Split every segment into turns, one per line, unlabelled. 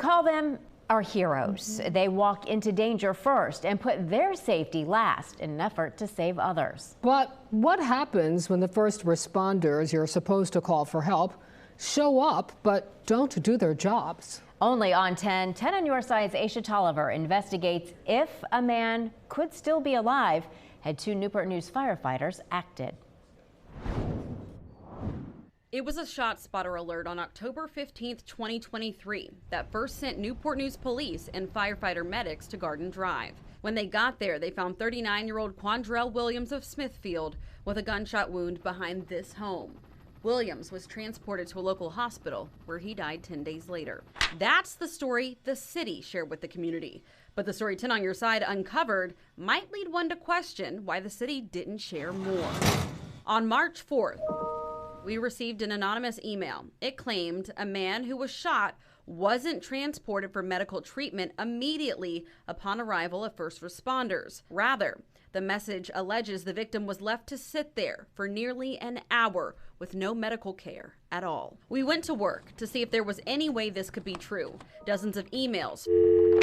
call them our heroes. They walk into danger first and put their safety last in an effort to save others.
But what happens when the first responders you're supposed to call for help show up but don't do their jobs?
Only on 10 on your side's Aesia Toliver investigates if a man could still be alive had 2 Newport News firefighters acted.
It was a shot spotter alert on October 15th, 2023 that first sent Newport News police and firefighter medics to Garden Drive. When they got there, they found 39-year-old Quandrell Williams of Smithfield with a gunshot wound behind this home. Williams was transported to a local hospital where he died 10 days later. That's the story the city shared with the community. But the story 10 on your side uncovered might lead one to question why the city didn't share more. On March 4th, we received an anonymous email. It claimed a man who was shot wasn't transported for medical treatment immediately upon arrival of first responders. Rather, the message alleges the victim was left to sit there for nearly an hour with no medical care at all. We went to work to see if there was any way this could be true. Dozens of emails,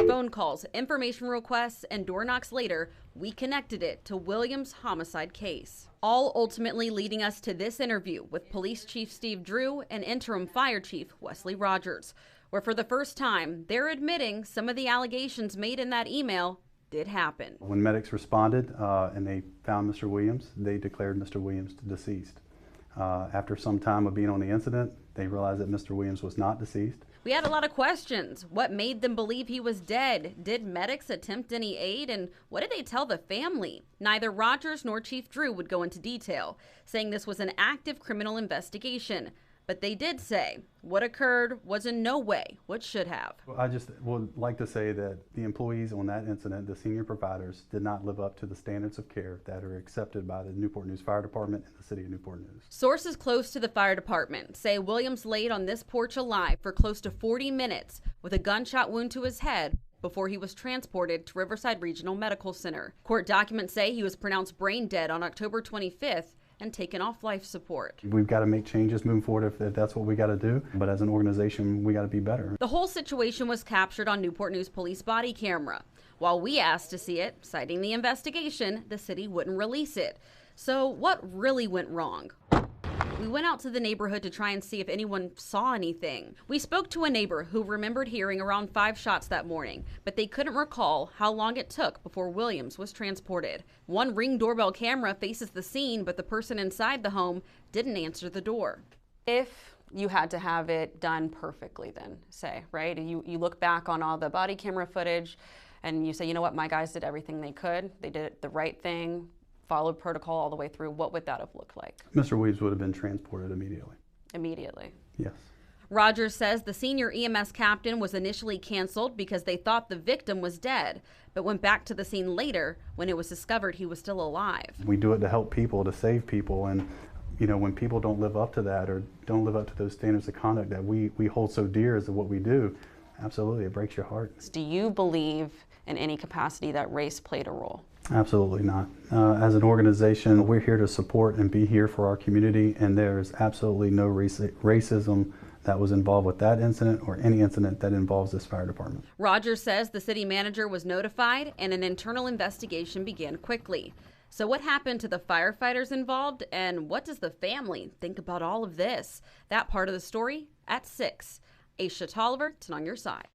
phone calls, information requests, and door knocks later, we connected it to Williams' homicide case. All ultimately leading us to this interview with Police Chief Steve Drew and Interim Fire Chief Wesley Rogers, where for the first time, they're admitting some of the allegations made in that email did happen.
When medics responded and they found Mr. Williams, they declared Mr. Williams deceased. After some time of being on the incident, they realized that Mr. Williams was not deceased.
We had a lot of questions. What made them believe he was dead? Did medics attempt any aid? And what did they tell the family? Neither Rogers nor Chief Drew would go into detail, saying this was an active criminal investigation. But they did say what occurred was in no way what should have.
I just would like to say that the employees on that incident, the senior providers, did not live up to the standards of care that are accepted by the Newport News Fire Department and the City of Newport News.
Sources close to the fire department say Williams laid on this porch alive for close to 40 minutes with a gunshot wound to his head before he was transported to Riverside Regional Medical Center. Court documents say he was pronounced brain dead on October 25th and taken off life support.
We've got to make changes moving forward if that's what we got to do. But as an organization, we got to be better.
The whole situation was captured on Newport News Police body camera. While we asked to see it, citing the investigation, the city wouldn't release it. So what really went wrong? We went out to the neighborhood to try and see if anyone saw anything. We spoke to a neighbor who remembered hearing around 5 shots that morning, but they couldn't recall how long it took before Williams was transported. One Ring doorbell camera faces the scene, but the person inside the home didn't answer the door. If you had to have it done perfectly then, say, right? You look back on all the body camera footage and you say, you know what, my guys did everything they could. They did the right thing, followed protocol all the way through. What would that have looked like?
Mr. Williams would have been transported immediately.
Immediately?
Yes.
Rogers says the senior EMS captain was initially canceled because they thought the victim was dead, but went back to the scene later when it was discovered he was still alive.
We do it to help people, to save people, and you know, when people don't live up to that or don't live up to those standards of conduct that we hold so dear as to what we do, absolutely, it breaks your heart.
Do you believe in any capacity that race played a role?
Absolutely not. As an organization, we're here to support and be here for our community, and there's absolutely no racism that was involved with that incident or any incident that involves this fire department.
Rogers says the city manager was notified and an internal investigation began quickly. So what happened to the firefighters involved, and what does the family think about all of this? That part of the story at 6. Aesia Toliver, 10 on your side.